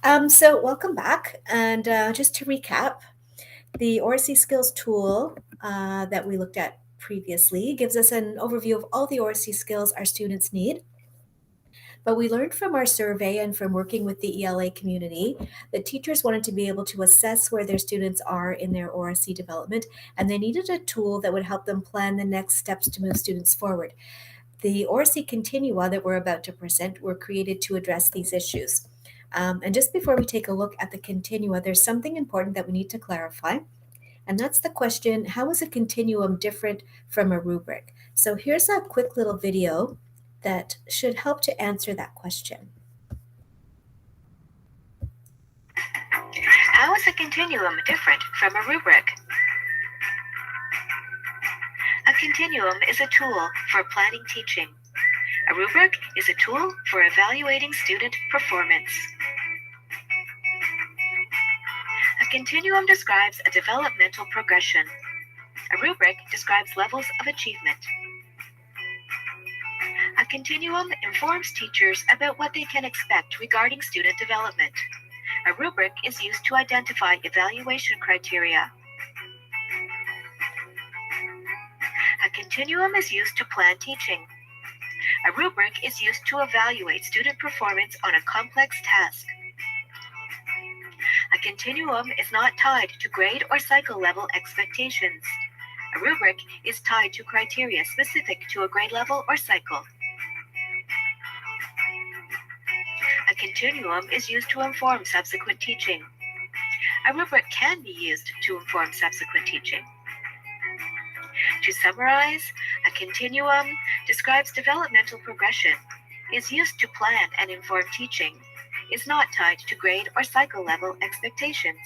So welcome back. And just to recap, the Oracy Skills tool that we looked at previously gives us an overview of all the Oracy skills our students need. But we learned from our survey and from working with the ELA community that teachers wanted to be able to assess where their students are in their Oracy development, and they needed a tool that would help them plan the next steps to move students forward. The Oracy Continua that we're about to present were created to address these issues. And just before we take a look at the Continua, there's something important that we need to clarify. And that's the question, how is a continuum different from a rubric? So here's a quick little video that should help to answer that question. How is a continuum different from a rubric? A continuum is a tool for planning teaching. A rubric is a tool for evaluating student performance. A continuum describes a developmental progression. A rubric describes levels of achievement. A continuum informs teachers about what they can expect regarding student development. A rubric is used to identify evaluation criteria. A continuum is used to plan teaching. A rubric is used to evaluate student performance on a complex task. A continuum is not tied to grade or cycle level expectations. A rubric is tied to criteria specific to a grade level or cycle. A continuum is used to inform subsequent teaching. A rubric can be used to inform subsequent teaching. To summarize, a continuum describes developmental progression, is used to plan and inform teaching, is not tied to grade or cycle level expectations.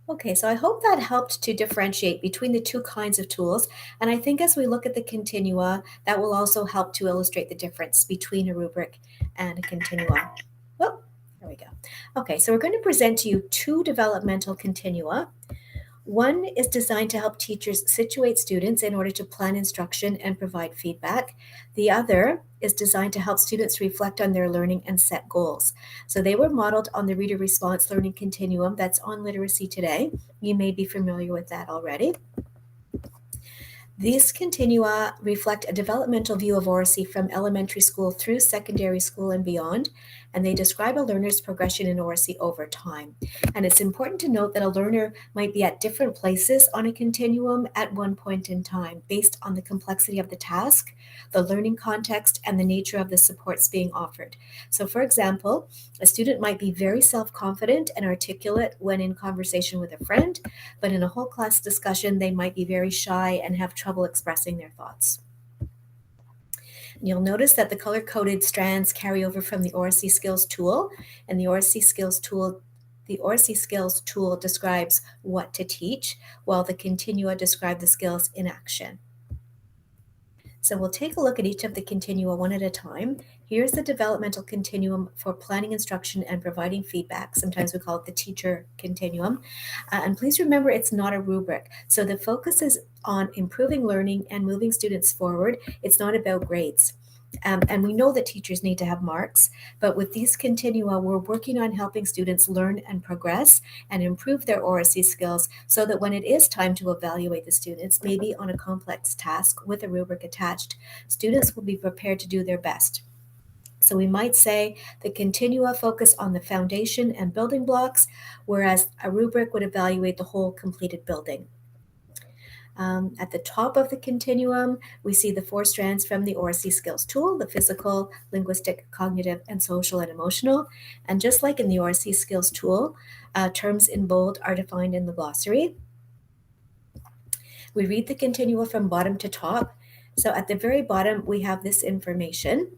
Okay, so I hope that helped to differentiate between the two kinds of tools. And I think as we look at the continua, that will also help to illustrate the difference between a rubric and a continuum. Oh, there we go. Okay, so we're going to present to you two developmental continua. One is designed to help teachers situate students in order to plan instruction and provide feedback. The other is designed to help students reflect on their learning and set goals. So they were modeled on the reader response learning continuum that's on Literacy Today. You may be familiar with that already. These continua reflect a developmental view of Oracy from elementary school through secondary school and beyond, and they describe a learner's progression in Oracy over time. And it's important to note that a learner might be at different places on a continuum at one point in time, based on the complexity of the task, the learning context, and the nature of the supports being offered. So, for example, a student might be very self-confident and articulate when in conversation with a friend, but in a whole class discussion, they might be very shy and have trouble expressing their thoughts. You'll notice that the color-coded strands carry over from the Oracy Skills tool, and the Oracy Skills tool describes what to teach, while the continua describe the skills in action. So we'll take a look at each of the continua one at a time. Here's the developmental continuum for planning instruction and providing feedback. Sometimes we call it the teacher continuum. And please remember, it's not a rubric. So the focus is on improving learning and moving students forward. It's not about grades. And we know that teachers need to have marks, but with these continua, we're working on helping students learn and progress and improve their Oracy skills so that when it is time to evaluate the students, maybe on a complex task with a rubric attached, students will be prepared to do their best. So we might say the continua focus on the foundation and building blocks, whereas a rubric would evaluate the whole completed building. At the top of the continuum, we see the 4 strands from the Oracy Skills tool: the physical, linguistic, cognitive, and social and emotional. And just like in the Oracy Skills tool, terms in bold are defined in the glossary. We read the continua from bottom to top. So at the very bottom, we have this information.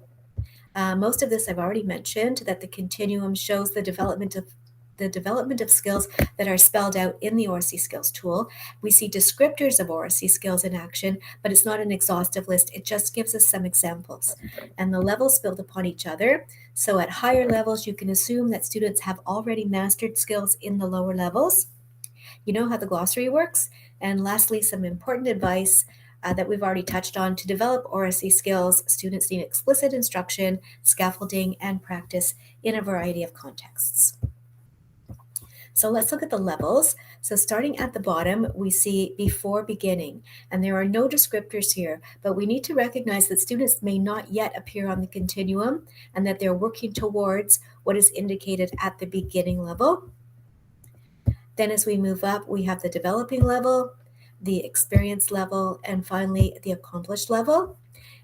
Most of this I've already mentioned, that the continuum shows the development of skills that are spelled out in the Oracy Skills tool. We see descriptors of Oracy skills in action, but it's not an exhaustive list. It just gives us some examples. And the levels build upon each other. So at higher levels, you can assume that students have already mastered skills in the lower levels. You know how the glossary works. And lastly, some important advice. that we've already touched on. To develop Oracy skills, students need explicit instruction, scaffolding, and practice in a variety of contexts. So let's look at the levels. So starting at the bottom, we see before beginning, and there are no descriptors here, but we need to recognize that students may not yet appear on the continuum and that they're working towards what is indicated at the beginning level. Then as we move up, we have the developing level, the experience level, and finally the accomplished level.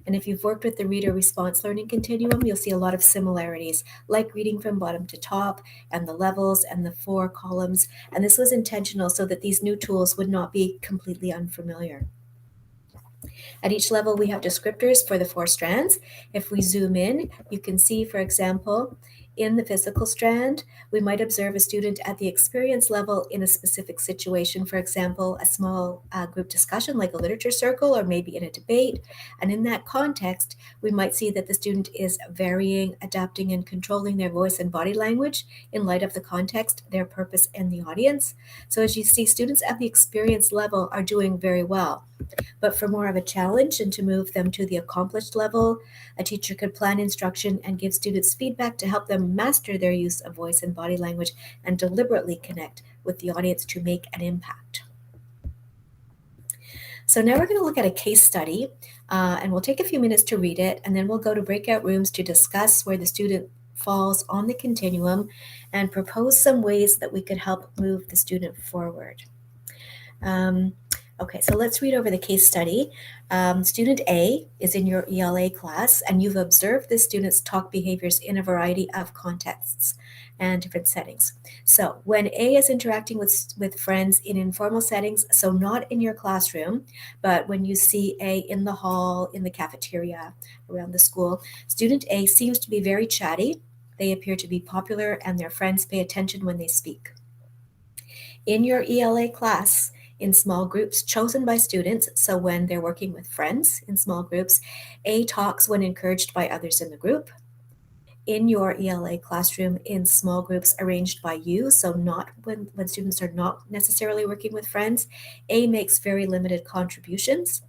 And if you've worked with the reader response learning continuum, you'll see a lot of similarities, like reading from bottom to top and the levels and the 4 columns. And this was intentional so that these new tools would not be completely unfamiliar. At each level, we have descriptors for the 4 strands. If we zoom in, you can see, for example, in the physical strand, we might observe a student at the experience level in a specific situation, for example, a small group discussion like a literature circle or maybe in a debate. And in that context, we might see that the student is varying, adapting, and controlling their voice and body language in light of the context, their purpose, and the audience. So as you see, students at the experience level are doing very well. But for more of a challenge and to move them to the accomplished level, a teacher could plan instruction and give students feedback to help them master their use of voice and body language and deliberately connect with the audience to make an impact. So now we're going to look at a case study, and we'll take a few minutes to read it, and then we'll go to breakout rooms to discuss where the student falls on the continuum and propose some ways that we could help move the student forward. Okay, so let's read over the case study. Student A is in your ELA class, and you've observed this student's talk behaviors in a variety of contexts and different settings. So when A is interacting with friends in informal settings, so not in your classroom, but when you see A in the hall, in the cafeteria, around the school, student A seems to be very chatty. They appear to be popular, and their friends pay attention when they speak. In your ELA class, in small groups chosen by students, so when they're working with friends in small groups, A talks when encouraged by others in the group. In your ELA classroom, in small groups arranged by you, so not when students are not necessarily working with friends, A makes very limited contributions.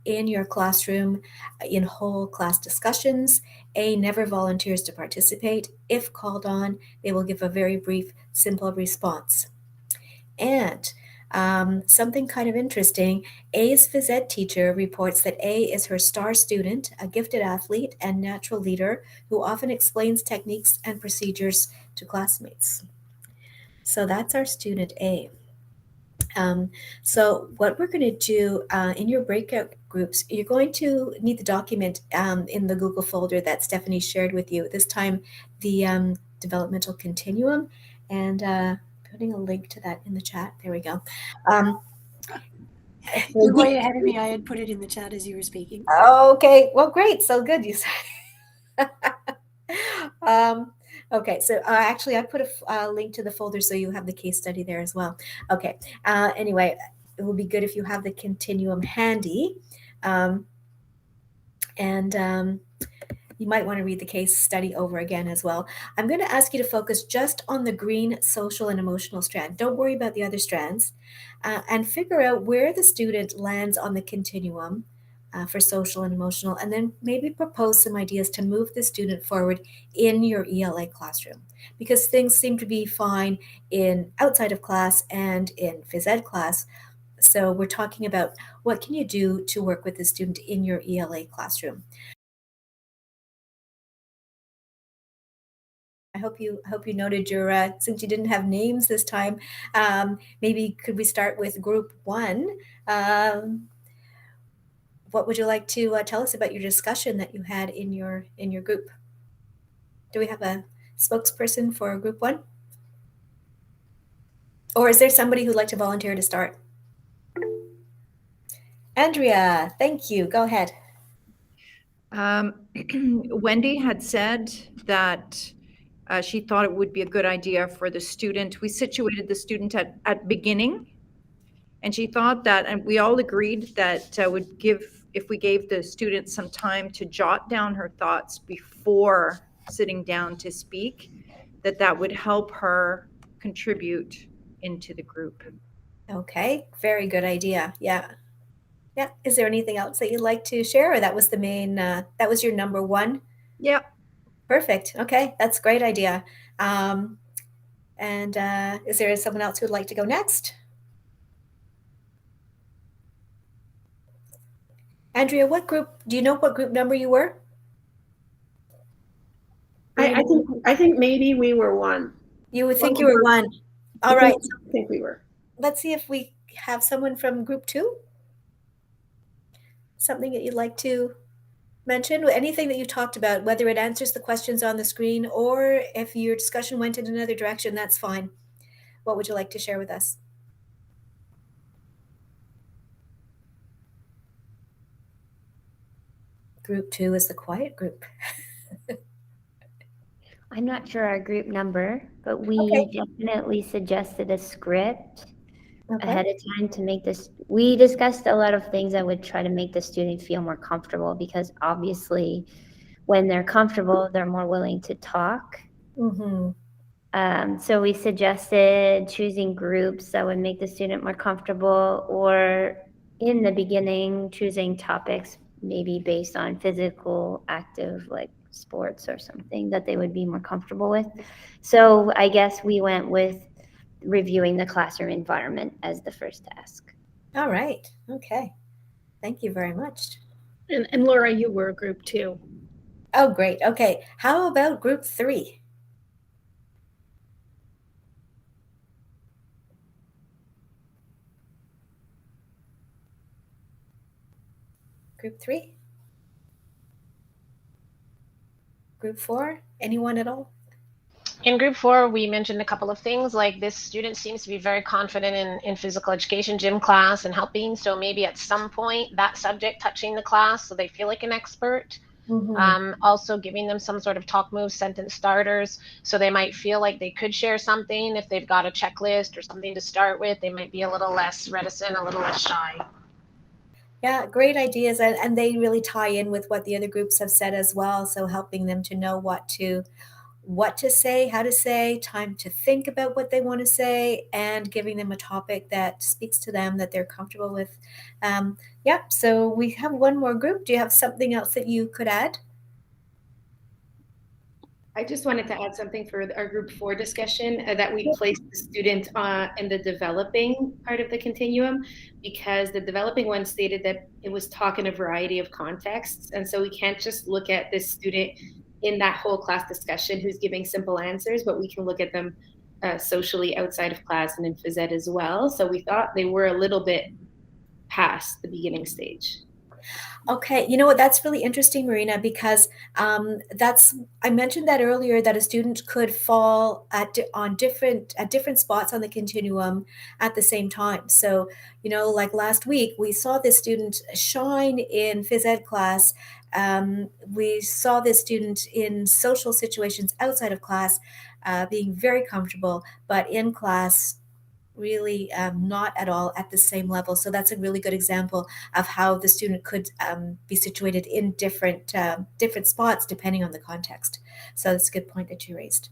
In your classroom, in whole class discussions, A never volunteers to participate. If called on, they will give a very brief, simple response. And something kind of interesting, A's phys ed teacher reports that A is her star student, a gifted athlete and natural leader who often explains techniques and procedures to classmates. So that's our student A. So what we're going to do in your breakout groups, you're going to need the document in the Google folder that Stephanie shared with you. This time, the Developmental Continuum, and putting a link to that in the chat. There we go. You're way ahead of me. I had put it in the chat as you were speaking. Okay, well, great. So good. You said. Okay, so actually, I put a link to the folder so you have the case study there as well. Okay. Anyway, it would be good if you have the continuum handy, and you might want to read the case study over again as well. I'm going to ask you to focus just on the green social and emotional strand. Don't worry about the other strands, and figure out where the student lands on the continuum for social and emotional, and then maybe propose some ideas to move the student forward in your ELA classroom, because things seem to be fine in outside of class and in phys ed class. So we're talking about what can you do to work with the student in your ELA classroom. I hope you noted your, since you didn't have names this time, maybe could we start with group 1? What would you like to tell us about your discussion that you had in your group? Do we have a spokesperson for group 1? Or is there somebody who'd like to volunteer to start? Andrea, thank you. Go ahead. Wendy had said that she thought it would be a good idea for the student. We situated the student at beginning, and she thought that, and we all agreed that would give, if we gave the student some time to jot down her thoughts before sitting down to speak, that would help her contribute into the group. Okay, very good idea. Yeah. Yeah. Is there anything else that you'd like to share, or that was the main, that was your number one? Yeah. Perfect. Okay. That's a great idea. And is there someone else who would like to go next? Andrea, what group, do you know what group number you were? I think maybe we were one. You would think you were one. All right. I think we were. Let's see if we have someone from group 2. Something that you'd like to mention? Anything that you talked about, whether it answers the questions on the screen or if your discussion went in another direction, that's fine. What would you like to share with us? Group 2 is the quiet group. I'm not sure our group number, but we Okay. definitely suggested a script Okay. ahead of time to make this. We discussed a lot of things that would try to make the student feel more comfortable, because obviously when they're comfortable, they're more willing to talk. Mm-hmm. So we suggested choosing groups that would make the student more comfortable, or in the beginning, choosing topics maybe based on physical, active, like sports or something that they would be more comfortable with. So I guess we went with reviewing the classroom environment as the first task. All right. Okay. Thank you very much. And Laura, you were group 2. Oh, great. Okay. How about group 3? Group 3? Group 4? Anyone at all? In group 4, we mentioned a couple of things, like this student seems to be very confident in physical education, gym class, and helping. So maybe at some point that subject touching the class so they feel like an expert. Mm-hmm. Also giving them some sort of talk moves, sentence starters, so they might feel like they could share something. If they've got a checklist or something to start with, they might be a little less reticent, a little less shy. Yeah, great ideas. And they really tie in with what the other groups have said as well. So helping them to know what to say, how to say, time to think about what they want to say, and giving them a topic that speaks to them that they're comfortable with. Yeah, so we have one more group. Do you have something else that you could add? I just wanted to add something for our group 4 discussion, that we placed the student in the developing part of the continuum, because the developing one stated that it was taught in a variety of contexts. And so we can't just look at this student in that whole class discussion who's giving simple answers, but we can look at them socially outside of class and in phys ed as well. So we thought they were a little bit past the beginning stage. Okay, you know what? That's really interesting, Marina, because I mentioned that earlier, that a student could fall at different spots on the continuum at the same time. So, like last week, we saw this student shine in phys ed class. We saw this student in social situations outside of class, being very comfortable, but in class, really not at all at the same level. So that's a really good example of how the student could be situated in different spots depending on the context. So that's a good point that you raised.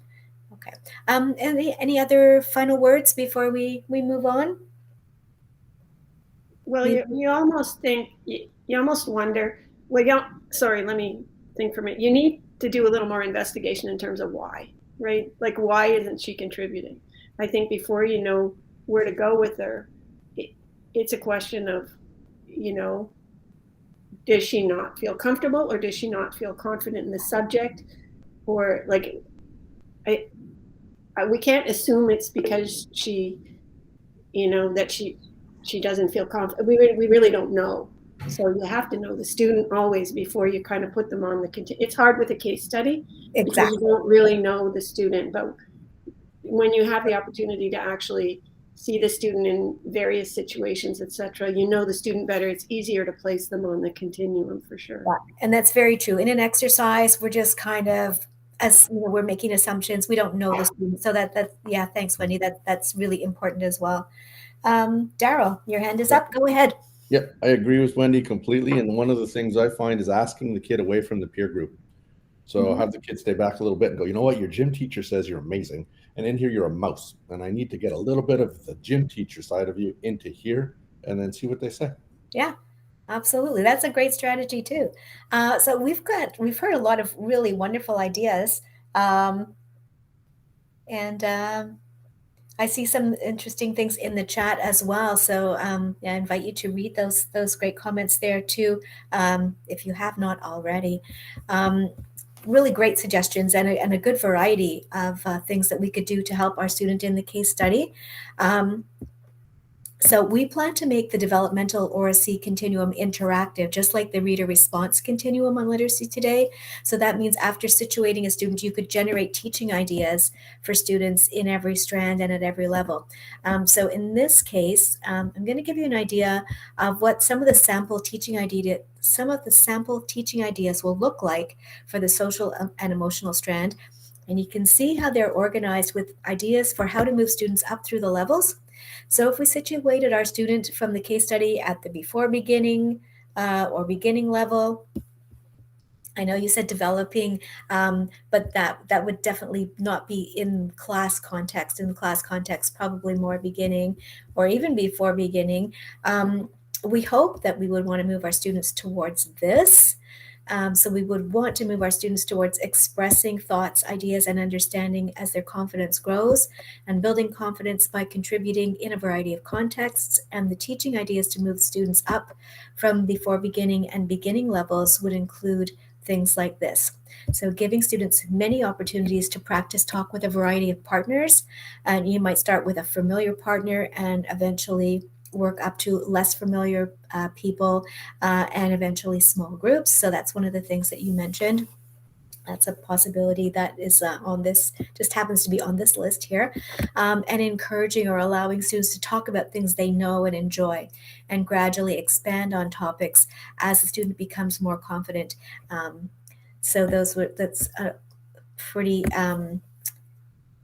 Okay. Any other final words before we move on? Well, you almost think, you almost wonder, sorry, let me think for a minute. You need to do a little more investigation in terms of why, right? Like, why isn't she contributing? I think before you know where to go with her, it's a question of, does she not feel comfortable, or does she not feel confident in the subject? Or like, we can't assume it's because she, that she doesn't feel confident. We really don't know. So you have to know the student always before you kind of put them on it's hard with a case study. Exactly. Because you don't really know the student, but when you have the opportunity to actually see the student in various situations, etc., the student better. It's easier to place them on the continuum for sure. Yeah, and that's very true. In an exercise, we're just kind of, as we're making assumptions. We don't know the student. So yeah, thanks, Wendy. That's really important as well. Daryl, your hand is up. Go ahead. Yep, I agree with Wendy completely. And one of the things I find is asking the kid away from the peer group. So have the kid stay back a little bit and go, you know what, your gym teacher says you're amazing. And in here, you're a mouse. And I need to get a little bit of the gym teacher side of you into here and then see what they say. Yeah. Absolutely. That's a great strategy too. So we've heard a lot of really wonderful ideas. Um, and I see some interesting things in the chat as well. So yeah, I invite you to read those great comments there too, if you have not already. Really great suggestions and a good variety of things that we could do to help our student in the case study. So we plan to make the developmental Oracy continuum interactive, just like the reader response continuum on Literacy Today. So that means after situating a student, you could generate teaching ideas for students in every strand and at every level. So in this case, I'm going to give you an idea of what some of the sample teaching ideas will look like for the social and emotional strand. And you can see how they're organized with ideas for how to move students up through the levels. So if we situated our student from the case study at the before beginning or beginning level, I know you said developing, but that would definitely not be in class context. In the class context, probably more beginning or even before beginning. We hope that we would want to move our students towards this. So we would want to move our students towards expressing thoughts, ideas, and understanding as their confidence grows, and building confidence by contributing in a variety of contexts. And the teaching ideas to move students up from before beginning and beginning levels would include things like this. So giving students many opportunities to practice talk with a variety of partners. And you might start with a familiar partner and eventually work up to less familiar people and eventually small groups. So that's one of the things that you mentioned. That's a possibility that is on this, just happens to be on this list here. And encouraging or allowing students to talk about things they know and enjoy and gradually expand on topics as the student becomes more confident. So that's pretty,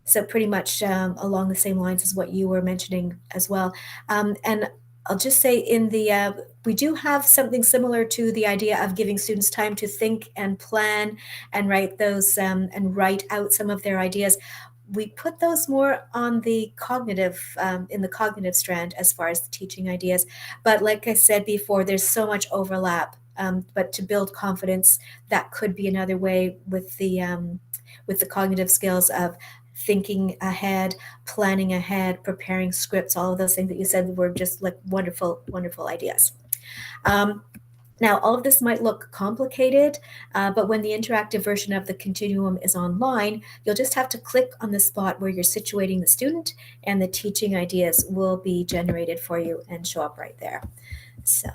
so pretty much along the same lines as what you were mentioning as well. And I'll just say in the, we do have something similar to the idea of giving students time to think and plan and write those and write out some of their ideas. We put those more on the cognitive, in the cognitive strand as far as the teaching ideas. But like I said before, there's so much overlap. But to build confidence, that could be another way with the cognitive skills of thinking ahead, planning ahead, preparing scripts, all of those things that you said were just like wonderful, wonderful ideas. Now, all of this might look complicated, but when the interactive version of the continuum is online, you'll just have to click on the spot where you're situating the student, and the teaching ideas will be generated for you and show up right there. So,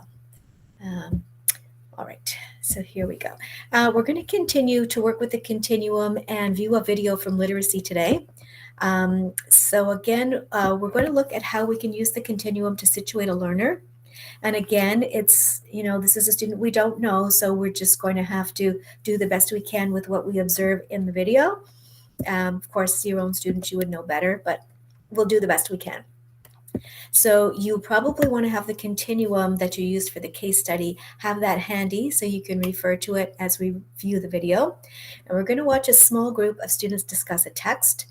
all right, so here we go. We're going to continue to work with the continuum and view a video from Literacy Today. So again, we're going to look at how we can use the continuum to situate a learner. And again, it's, this is a student we don't know, so we're just going to have to do the best we can with what we observe in the video. Of course, your own students, you would know better, but we'll do the best we can. So you probably want to have the continuum that you used for the case study, have that handy so you can refer to it as we view the video. And we're going to watch a small group of students discuss a text.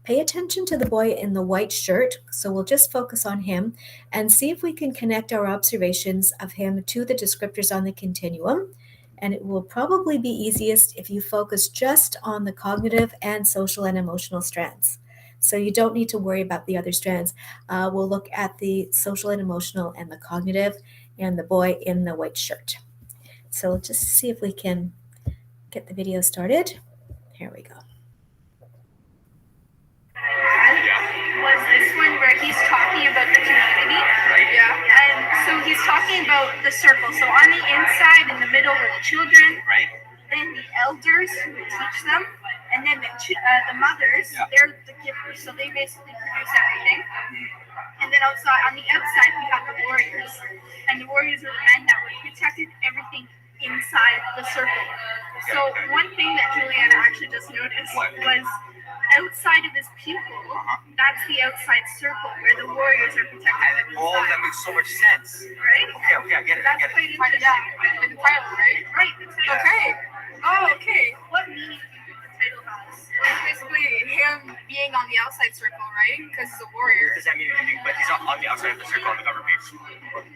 Pay attention to the boy in the white shirt, so we'll just focus on him and see if we can connect our observations of him to the descriptors on the continuum. And it will probably be easiest if you focus just on the cognitive and social and emotional strands. So you don't need to worry about the other strands. We'll look at the social and emotional and the cognitive and the boy in the white shirt. So we'll just see if we can get the video started. Here we go. Was this one where he's talking about the community? Right. Yeah. And so he's talking about the circle. So on the inside, in the middle, are the children. Right. Then the elders who teach them, and then the mothers. Yeah. They're the givers. So they basically produce everything. And then outside, on the outside, we have the warriors, and the warriors are the men that would protected everything inside the circle. So one thing that Juliana actually just noticed was outside of his pupil, that's the outside circle where the warriors are protected. Oh, that makes so much sense. Right? Okay, I get it. That's quite interesting. Yeah, the title, right? Right, the title. Okay. Oh, okay. What meaning do you think the title has? It's basically him being on the outside circle, right? Because he's a warrior. Does that mean anything? But he's on the outside of the circle on the cover page.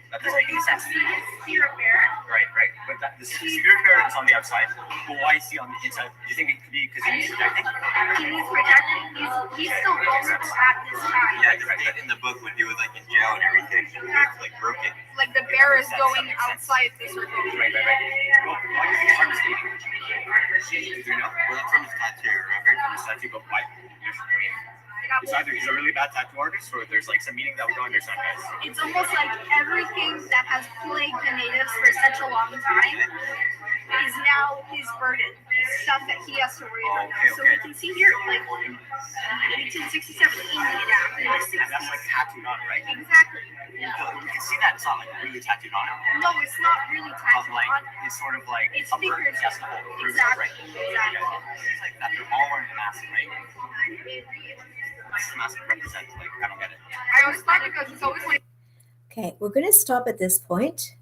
That doesn't make any sense. He's here, that the spirit bearer is on the outside, but why is he on the inside? Do you think it could be because he's projecting? He needs protecting. He's still vulnerable at this time. Yeah, because right in the book when he was like in jail and everything, he was like broken. Like the bear is going outside the circle. Right. Well, why do you think his heart is beating? Do you know? Well, from his tattoo, remember? From his tattoo, but why? It's either he's a really bad tattoo artist or there's like some meaning that we don't understand, guys. It's almost like everything that has plagued the natives for such a long time is now his burden, stuff that he has to worry about now. So we can see here, like 1867 Indian Act, in the 60s. And that's like tattooed on, right? Exactly. So we can see that it's not like really tattooed on. No, it's not really tattooed Like, on. it's sort of like It's a burden figurative. he has to hold. Exactly. Right. It's like that they're all wearing a mask, right? What's the mask represent? Like, I don't get it. I always thought because it's always like. Okay, we're going to stop at this point.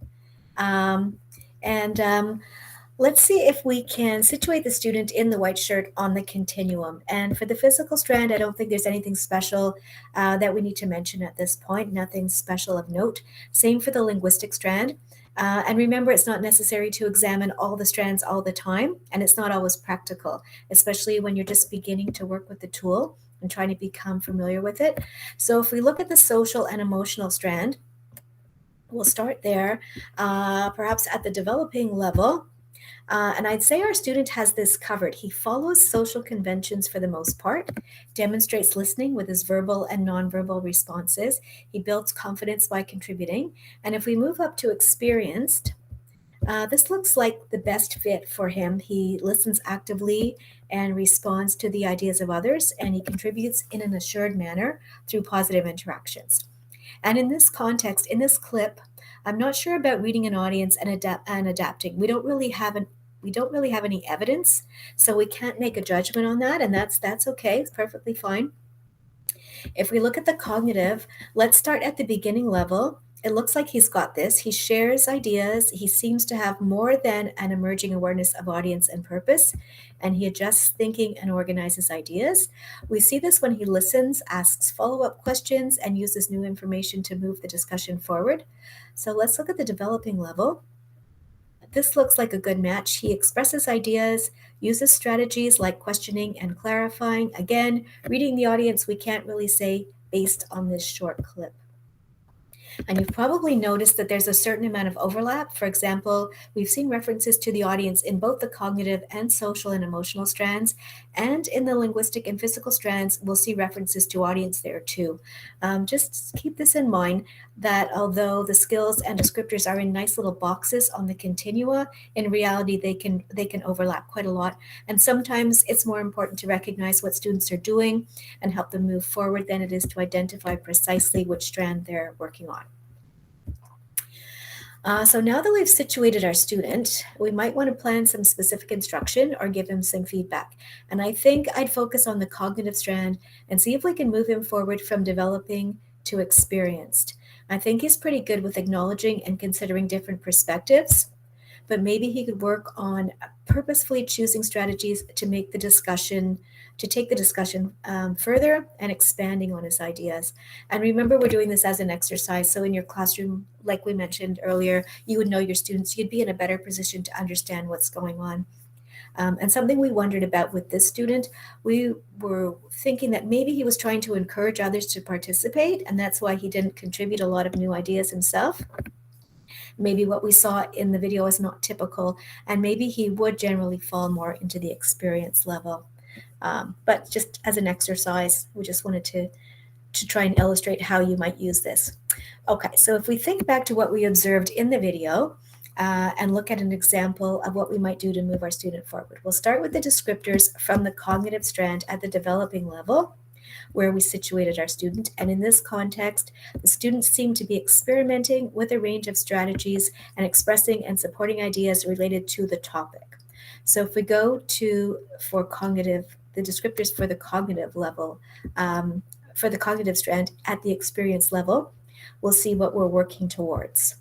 Let's see if we can situate the student in the white shirt on the continuum. And for the physical strand, I don't think there's anything special that we need to mention at this point, nothing special of note. Same for the linguistic strand. And remember, it's not necessary to examine all the strands all the time, and it's not always practical, especially when you're just beginning to work with the tool and trying to become familiar with it. So if we look at the social and emotional strand, we'll start there, perhaps at the developing level. And I'd say our student has this covered. He follows social conventions for the most part, demonstrates listening with his verbal and nonverbal responses. He builds confidence by contributing. And if we move up to experienced, this looks like the best fit for him. He listens actively and responds to the ideas of others, and he contributes in an assured manner through positive interactions. And in this context, in this clip, I'm not sure about reading an audience and adapting. We don't really have any evidence, so we can't make a judgment on that, and that's okay. It's perfectly fine. If we look at the cognitive, let's start at the beginning level. It looks like he's got this. He shares ideas. He seems to have more than an emerging awareness of audience and purpose, and he adjusts thinking and organizes ideas. We see this when he listens, asks follow-up questions, and uses new information to move the discussion forward. So let's look at the developing level. This looks like a good match. He expresses ideas, uses strategies like questioning and clarifying. Again, reading the audience, we can't really say based on this short clip. And you've probably noticed that there's a certain amount of overlap. For example, we've seen references to the audience in both the cognitive and social and emotional strands. And in the linguistic and physical strands, we'll see references to audience there too. Just keep this in mind that although the skills and descriptors are in nice little boxes on the continua, in reality, they can overlap quite a lot. And sometimes it's more important to recognize what students are doing and help them move forward than it is to identify precisely which strand they're working on. So now that we've situated our student, we might want to plan some specific instruction or give him some feedback. And I think I'd focus on the cognitive strand and see if we can move him forward from developing to experienced. I think he's pretty good with acknowledging and considering different perspectives, but maybe he could work on purposefully choosing strategies to make the discussion, to take the discussion further and expanding on his ideas. And remember, we're doing this as an exercise. So in your classroom, like we mentioned earlier, you would know your students, you'd be in a better position to understand what's going on. And something we wondered about with this student, we were thinking that maybe he was trying to encourage others to participate, and that's why he didn't contribute a lot of new ideas himself. Maybe what we saw in the video is not typical, and maybe he would generally fall more into the experience level. But just as an exercise, we just wanted to try and illustrate how you might use this. Okay, so if we think back to what we observed in the video and look at an example of what we might do to move our student forward. We'll start with the descriptors from the cognitive strand at the developing level, where we situated our student. And in this context, the students seem to be experimenting with a range of strategies and expressing and supporting ideas related to the topic. So if we go to, for cognitive, the descriptors for the cognitive level, for the cognitive strand at the experience level, we'll see what we're working towards.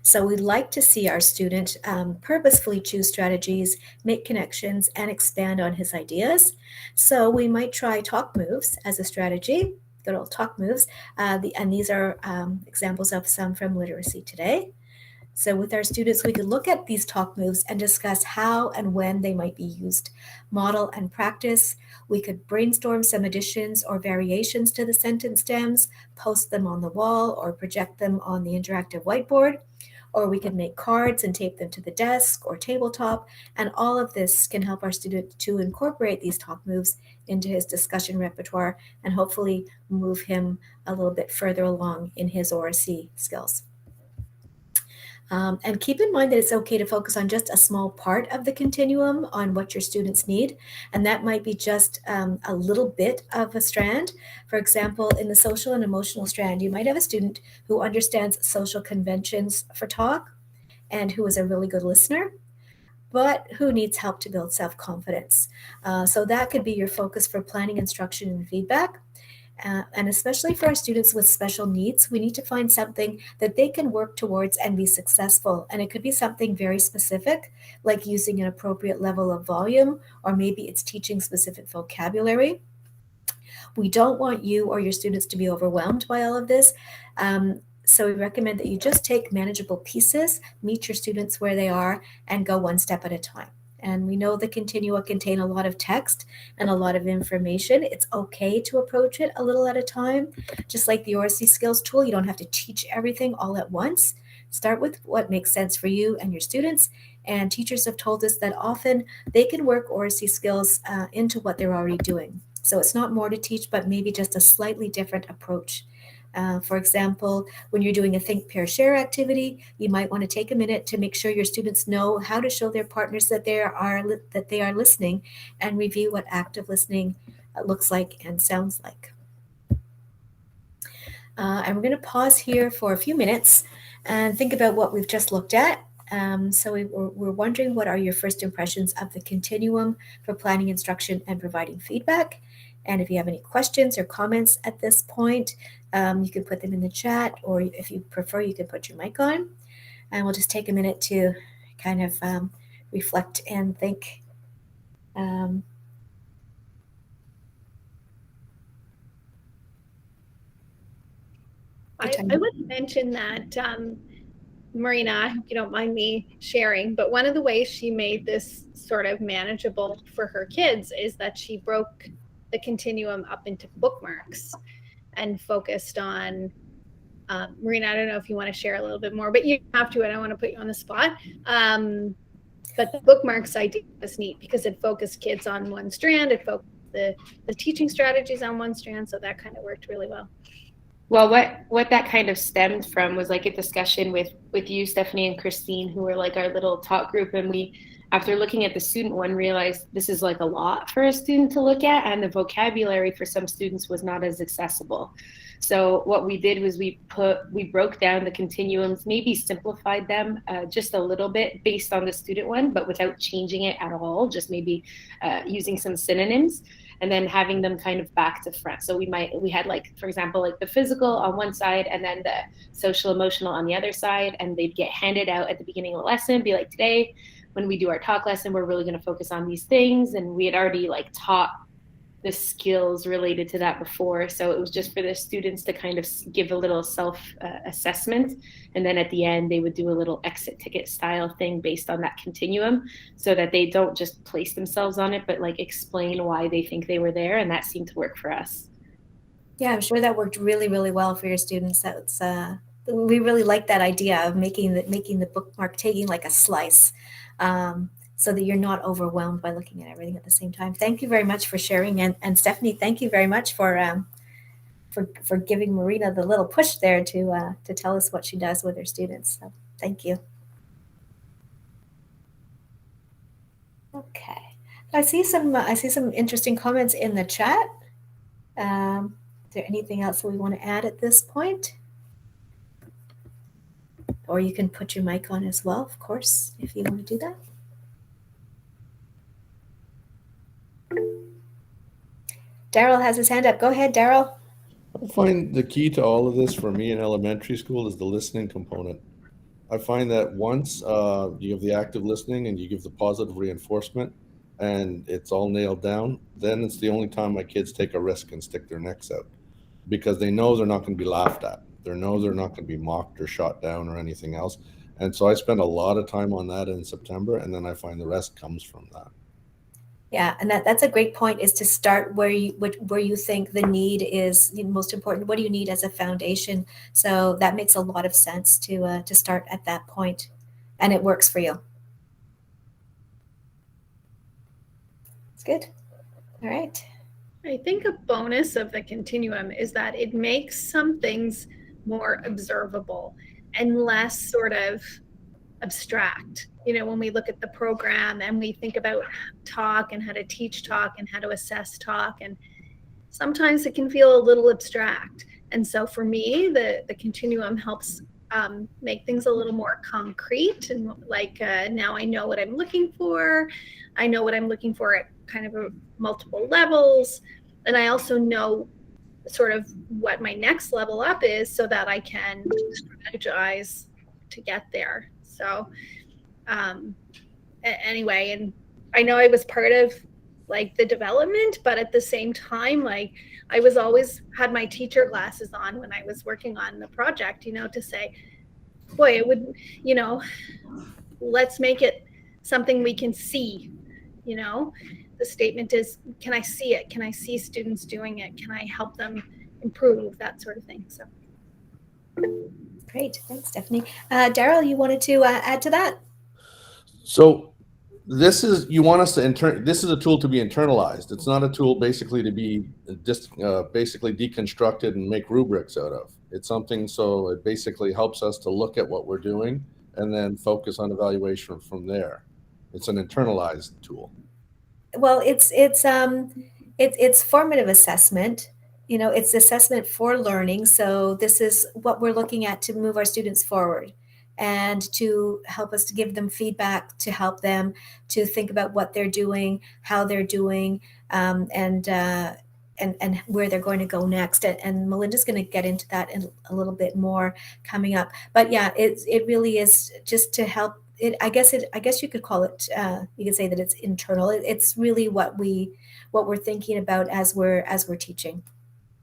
So we'd like to see our student purposefully choose strategies, make connections, and expand on his ideas. So we might try talk moves as a strategy, good old talk moves. And these are examples of some from Literacy Today. So with our students, we could look at these talk moves and discuss how and when they might be used, model and practice. We could brainstorm some additions or variations to the sentence stems, post them on the wall or project them on the interactive whiteboard, or we could make cards and tape them to the desk or tabletop. And all of this can help our student to incorporate these talk moves into his discussion repertoire and hopefully move him a little bit further along in his Oracy skills. And keep in mind that it's okay to focus on just a small part of the continuum on what your students need. And that might be just a little bit of a strand. For example, in the social and emotional strand, you might have a student who understands social conventions for talk and who is a really good listener, but who needs help to build self-confidence. So that could be your focus for planning, instruction, and feedback. And especially for our students with special needs, we need to find something that they can work towards and be successful. And it could be something very specific, like using an appropriate level of volume, or maybe it's teaching specific vocabulary. We don't want you or your students to be overwhelmed by all of this. So we recommend that you just take manageable pieces, meet your students where they are, and go one step at a time. And we know the Continua contain a lot of text and a lot of information. It's okay to approach it a little at a time. Just like the Oracy Skills tool, you don't have to teach everything all at once. Start with what makes sense for you and your students. And teachers have told us that often they can work Oracy Skills into what they're already doing. So it's not more to teach, but maybe just a slightly different approach. For example, when you're doing a think, pair, share activity, you might want to take a minute to make sure your students know how to show their partners that they are listening, and review what active listening looks like and sounds like. And we're going to pause here for a few minutes and think about what we've just looked at. So we're wondering, what are your first impressions of the continuum for planning, instruction, and providing feedback? And if you have any questions or comments at this point, you can put them in the chat, or if you prefer, you can put your mic on. And we'll just take a minute to kind of reflect and think. I would mention that, Marina, I hope you don't mind me sharing, but one of the ways she made this sort of manageable for her kids is that she broke the continuum up into bookmarks and focused on, Marina, I don't know if you want to share a little bit more, but you have to, I don't want to put you on the spot. But the bookmarks idea was neat because it focused kids on one strand, it focused the teaching strategies on one strand, so that kind of worked really well. Well, what that kind of stemmed from was like a discussion with you, Stephanie, and Christine, who were like our little talk group. And we, after looking at the student one, realized this is like a lot for a student to look at, and the vocabulary for some students was not as accessible. So what we did was we broke down the continuums, maybe simplified them just a little bit based on the student one, but without changing it at all, just maybe using some synonyms, and then having them kind of back to front. So we had, like, for example, like the physical on one side and then the social emotional on the other side, and they'd get handed out at the beginning of the lesson, be like, today when we do our talk lesson, we're really going to focus on these things. And we had already like taught the skills related to that before. So it was just for the students to kind of give a little self-assessment. And then at the end, they would do a little exit ticket style thing based on that continuum, so that they don't just place themselves on it, but like explain why they think they were there. And that seemed to work for us. Yeah, I'm sure that worked really, really well for your students. That's we really like that idea of making the bookmark, taking like a slice, so that you're not overwhelmed by looking at everything at the same time. Thank you very much for sharing, and Stephanie, thank you very much for giving Marina the little push there to tell us what she does with her students. So thank you. Okay, I see some interesting comments in the chat. Is there anything else we want to add at this point? Or you can put your mic on as well, of course, if you want to do that. Daryl has his hand up. Go ahead, Daryl. I find the key to all of this for me in elementary school is the listening component. I find that once you give the active listening and you give the positive reinforcement and it's all nailed down, then it's the only time my kids take a risk and stick their necks out, because they know they're not going to be laughed at. They know they're not going to be mocked or shot down or anything else. And so I spend a lot of time on that in September, and then I find the rest comes from that. Yeah, and that's a great point, is to start where you think the need is most important. What do you need as a foundation? So that makes a lot of sense to start at that point, and it works for you. It's good. All right. I think a bonus of the continuum is that it makes some things more observable and less sort of abstract. When we look at the program and we think about talk and how to teach talk and how to assess talk, and sometimes it can feel a little abstract. And so for me, the continuum helps make things a little more concrete, and like now I know what I'm looking for. I know what I'm looking for at kind of multiple levels, and I also know sort of what my next level up is, so that I can strategize to get there. So anyway, and I know I was part of like the development, but at the same time, like I was always had my teacher glasses on when I was working on the project, to say, boy, it would, let's make it something we can see. The statement is, can I see it? Can I see students doing it? Can I help them improve? That sort of thing. So great. Thanks, Stephanie. Daryl, you wanted to add to that? So this is, you want us to this is a tool to be internalized. It's not a tool basically to be basically deconstructed and make rubrics out of. It's something, so it basically helps us to look at what we're doing and then focus on evaluation from there. It's an internalized tool. Well, it's formative assessment. It's assessment for learning. So this is what we're looking at to move our students forward and to help us to give them feedback, to help them to think about what they're doing, how they're doing, and where they're going to go next. And Melinda's going to get into that in a little bit more coming up. But yeah, it really is just to help. I guess you could call it. You could say that it's internal. It's really what we're thinking about as we're teaching,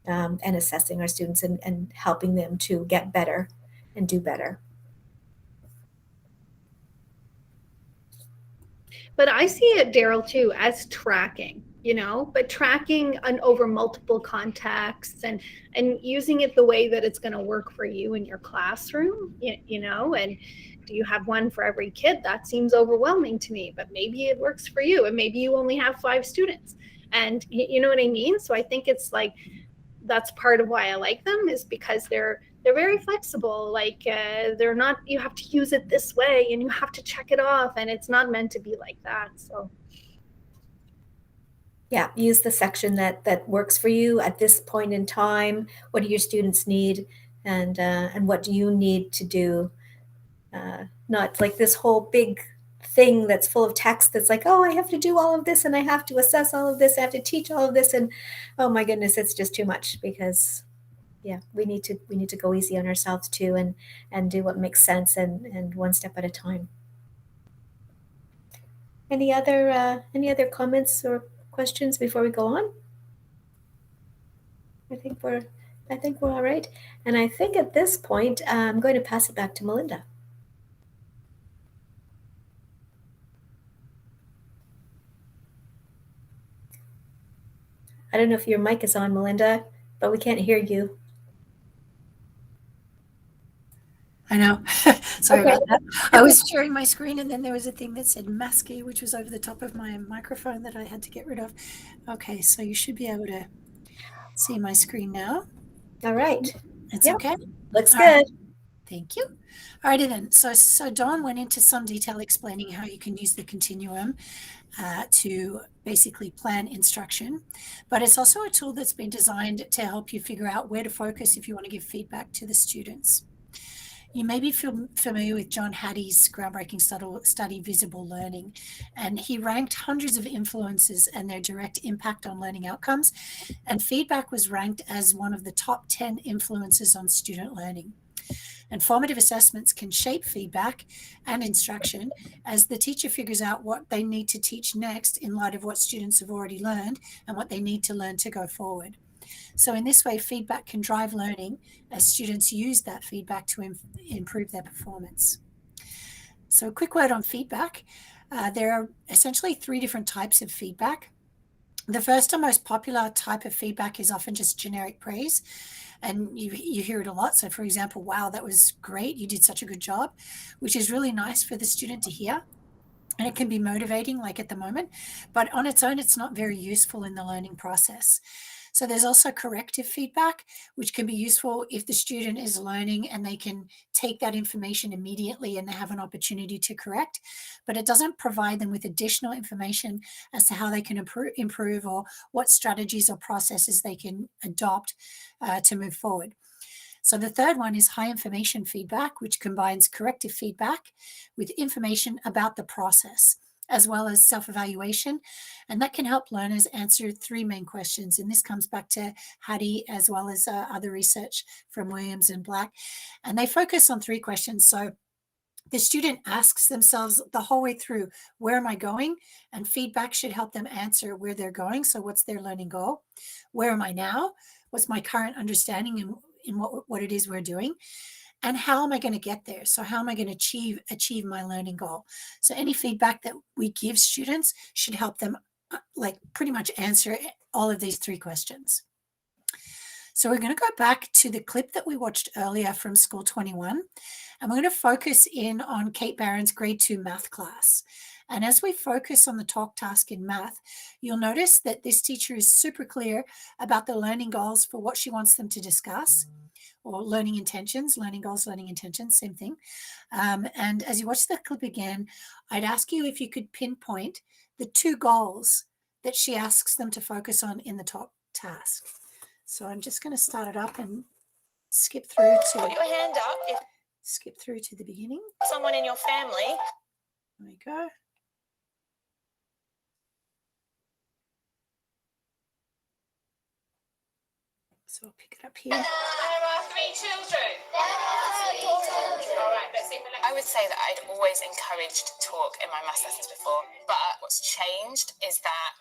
and assessing our students and helping them to get better and do better. But I see it, Daryl, too, as tracking, but tracking over multiple contexts and using it the way that it's going to work for you in your classroom, and do you have one for every kid? That seems overwhelming to me, but maybe it works for you, and maybe you only have 5 students, and you know what I mean? So I think it's like, that's part of why I like them, is because they're very flexible. Like they're not, you have to use it this way and you have to check it off, and it's not meant to be like that. So yeah, use the section that works for you at this point in time. What do your students need, and what do you need to do? Not like this whole big thing that's full of text that's like, oh, I have to do all of this and I have to assess all of this, I have to teach all of this, and oh my goodness, it's just too much. Because yeah, we need to go easy on ourselves too, and do what makes sense, and one step at a time. Any other comments or questions before we go on? I think we're all right, and I think at this point I'm going to pass it back to Melinda. I don't know if your mic is on, Melinda, but we can't hear you. I know. Sorry about that. I was sharing my screen, and then there was a thing that said Masky, which was over the top of my microphone that I had to get rid of. Okay, so you should be able to see my screen now. All right. It's okay? Looks All good. right. Thank you. All righty then. So Dawn went into some detail explaining how you can use the continuum to basically plan instruction, but it's also a tool that's been designed to help you figure out where to focus if you want to give feedback to the students. You may be familiar with John Hattie's groundbreaking study, Visible Learning, and he ranked hundreds of influences and their direct impact on learning outcomes, and feedback was ranked as one of the top 10 influences on student learning. And formative assessments can shape feedback and instruction as the teacher figures out what they need to teach next in light of what students have already learned and what they need to learn to go forward. So in this way, feedback can drive learning as students use that feedback to improve their performance. So a quick word on feedback. There are essentially 3 different types of feedback. The first and most popular type of feedback is often just generic praise, and you hear it a lot. So for example, wow, that was great, you did such a good job, which is really nice for the student to hear. And it can be motivating, like at the moment, but on its own, it's not very useful in the learning process. So there's also corrective feedback, which can be useful if the student is learning and they can take that information immediately and they have an opportunity to correct, but it doesn't provide them with additional information as to how they can improve or what strategies or processes they can adopt to move forward. So the third one is high information feedback, which combines corrective feedback with information about the process, as well as self-evaluation. And that can help learners answer 3 main questions. And this comes back to Hattie, as well as other research from Williams and Black. And they focus on 3 questions. So the student asks themselves the whole way through, where am I going? And feedback should help them answer where they're going. So what's their learning goal? Where am I now? What's my current understanding in what it is we're doing? And how am I going to get there? So how am I going to achieve my learning goal? So any feedback that we give students should help them like pretty much answer all of these 3 questions. So we're going to go back to the clip that we watched earlier from School 21, and we're going to focus in on Kate Barron's grade 2 math class. And as we focus on the talk task in math, you'll notice that this teacher is super clear about the learning goals for what she wants them to discuss, or learning intentions, learning goals, learning intentions, same thing. And as you watch the clip again, I'd ask you if you could pinpoint the 2 goals that she asks them to focus on in the talk task. So I'm just going to start it up and skip through to put your hand up if the beginning. someone in your family. There we go. So I'll pick it up here. There are 3 children. All right, let's see. I would say that I'd always encouraged talk in my maths lessons before, but what's changed is that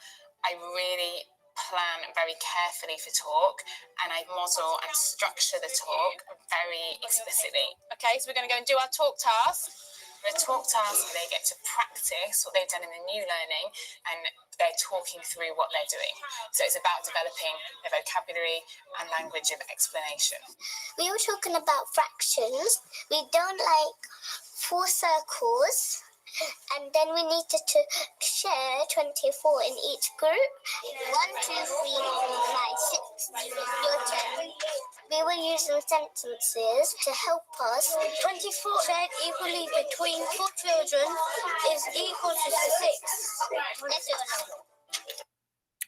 I really plan very carefully for talk, and I model and structure the talk very explicitly. Okay, so we're going to go and do our talk task. The talk task, they get to practice what they've done in the new learning, and they're talking through what they're doing. So it's about developing their vocabulary and language of explanation. We were talking about fractions. We done like 4 circles, and then we needed to share 24 in each group. 1, 2, 3, 4, 5, 6. Your turn. We were using sentences to help us. 24 shared equally between 4 children is equal to 6.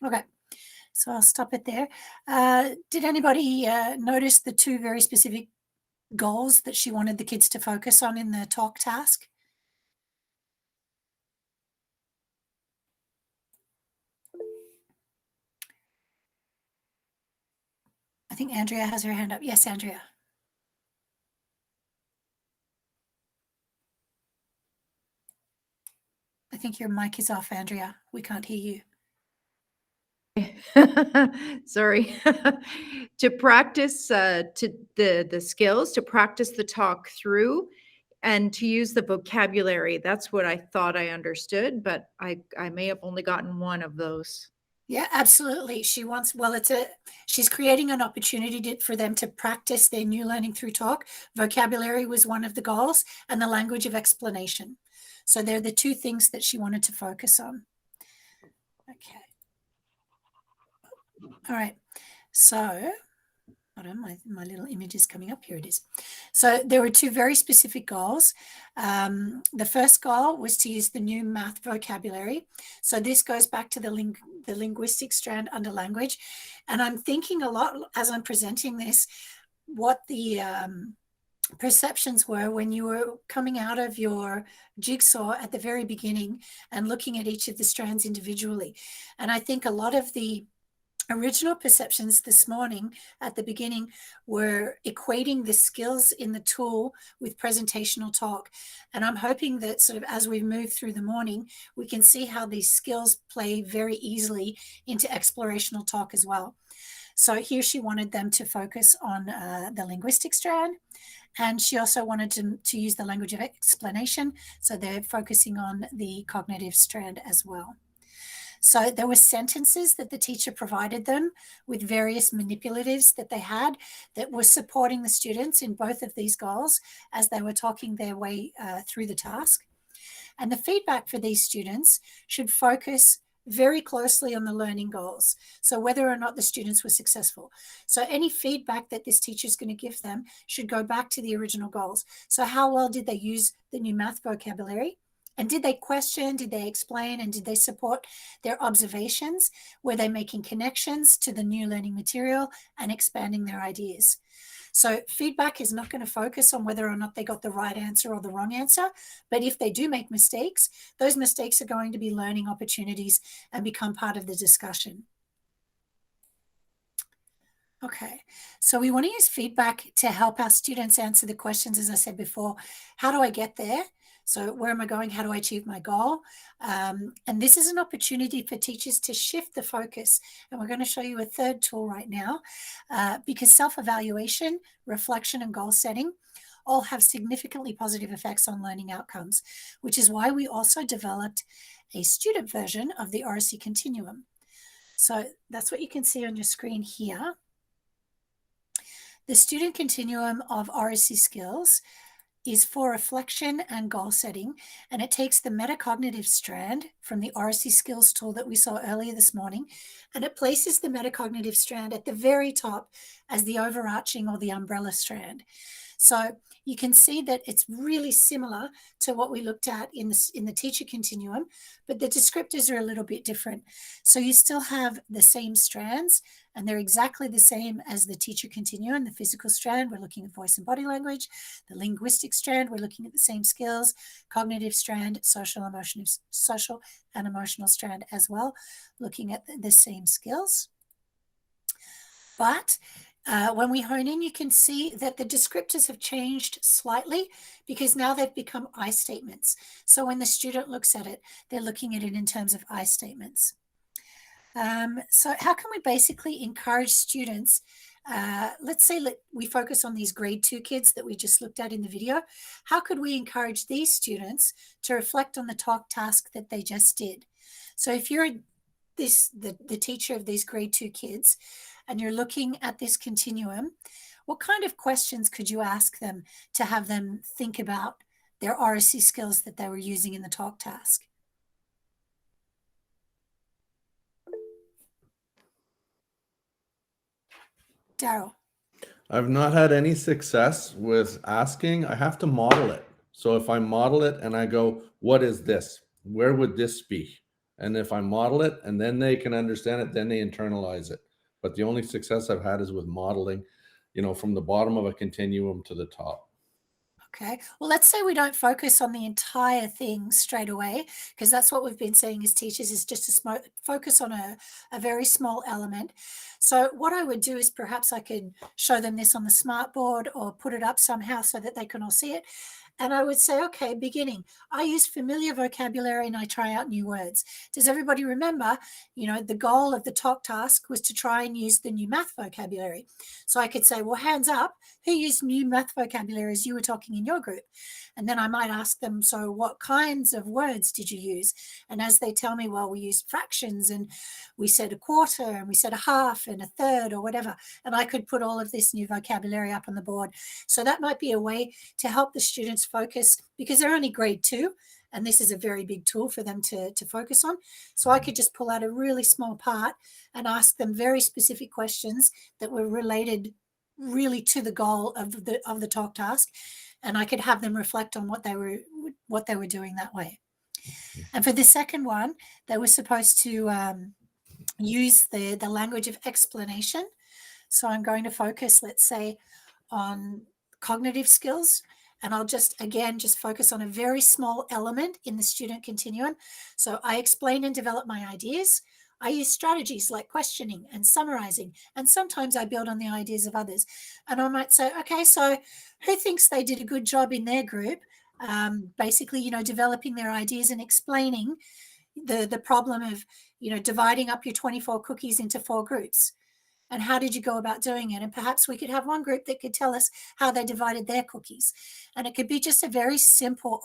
Okay, so I'll stop it there. Did anybody notice the 2 very specific goals that she wanted the kids to focus on in the talk task? I think Andrea has her hand up. Yes, Andrea. I think your mic is off, Andrea. We can't hear you. Sorry. To practice to the skills, to practice the talk through, and to use the vocabulary. That's what I thought I understood, but I may have only gotten one of those. Yeah, absolutely. She wants, well, she's creating an opportunity for them to practice their new learning through talk. Vocabulary was one of the goals, and the language of explanation. So they're the 2 things that she wanted to focus on. Okay. All right. So, hold on, my little image is coming up. Here it is. So there were 2 very specific goals. The first goal was to use the new math vocabulary. So this goes back to the linguistic strand under language. And I'm thinking a lot as I'm presenting this, what the perceptions were when you were coming out of your jigsaw at the very beginning and looking at each of the strands individually. And I think a lot of the original perceptions this morning at the beginning were equating the skills in the tool with presentational talk. And I'm hoping that sort of as we move through the morning, we can see how these skills play very easily into explorational talk as well. So here she wanted them to focus on the linguistic strand, and she also wanted to use the language of explanation. So they're focusing on the cognitive strand as well. So there were sentences that the teacher provided them with various manipulatives that they had that were supporting the students in both of these goals as they were talking their way through the task. And the feedback for these students should focus very closely on the learning goals. So whether or not the students were successful. So any feedback that this teacher is going to give them should go back to the original goals. So how well did they use the new math vocabulary? And did they question, did they explain, and did they support their observations? Were they making connections to the new learning material and expanding their ideas? So feedback is not going to focus on whether or not they got the right answer or the wrong answer. But if they do make mistakes, those mistakes are going to be learning opportunities and become part of the discussion. Okay, so we want to use feedback to help our students answer the questions, as I said before. How do I get there? So where am I going? How do I achieve my goal? And this is an opportunity for teachers to shift the focus. And we're going to show you a third tool right now because self-evaluation, reflection, and goal setting all have significantly positive effects on learning outcomes, which is why we also developed a student version of the Oracy Continuum. So that's what you can see on your screen here. The student continuum of Oracy Skills is for reflection and goal setting, and it takes the metacognitive strand from the Oracy Skills tool that we saw earlier this morning, and it places the metacognitive strand at the very top as the overarching or the umbrella strand. So you can see that it's really similar to what we looked at in the teacher continuum, but the descriptors are a little bit different. So you still have the same strands, and they're exactly the same as the teacher continuum. The physical strand, we're looking at voice and body language. The linguistic strand, we're looking at the same skills. Cognitive strand, social and emotional strand as well, looking at the same skills. But when we hone in, you can see that the descriptors have changed slightly because now they've become I statements. So when the student looks at it, they're looking at it in terms of I statements. So how can we basically encourage students? Let's say we focus on these grade 2 kids that we just looked at in the video. How could we encourage these students to reflect on the talk task that they just did? So if you're the teacher of these grade 2 kids, and you're looking at this continuum, what kind of questions could you ask them to have them think about their Oracy skills that they were using in the talk task? Daryl. I've not had any success with asking. I have to model it. So if I model it and I go, what is this? Where would this be? And if I model it and then they can understand it, then they internalize it. But the only success I've had is with modeling, from the bottom of a continuum to the top. Okay, well, let's say we don't focus on the entire thing straight away, because that's what we've been saying as teachers is just to focus on a very small element. So what I would do is perhaps I could show them this on the smartboard or put it up somehow so that they can all see it. And I would say, okay, beginning, I use familiar vocabulary and I try out new words. Does everybody remember, the goal of the talk task was to try and use the new math vocabulary. So I could say, well, hands up, who used new math vocabulary as you were talking in your group? And then I might ask them, so what kinds of words did you use? And as they tell me, well, we used fractions and we said a quarter and we said a half and a third or whatever. And I could put all of this new vocabulary up on the board. So that might be a way to help the students focus because they're only grade 2 and this is a very big tool for them to focus on. So I could just pull out a really small part and ask them very specific questions that were related really to the goal of the talk task, and I could have them reflect on what they were doing that way. And for the second one, they were supposed to use the language of explanation. So I'm going to focus, let's say, on cognitive skills, and I'll just focus on a very small element in the student continuum. So I explain and develop my ideas. I use strategies like questioning and summarizing, and sometimes I build on the ideas of others. And I might say, okay, so who thinks they did a good job in their group, basically, developing their ideas and explaining the problem of, dividing up your 24 cookies into 4 groups. and how did you go about doing it? And perhaps we could have one group that could tell us how they divided their cookies. And it could be just a very simple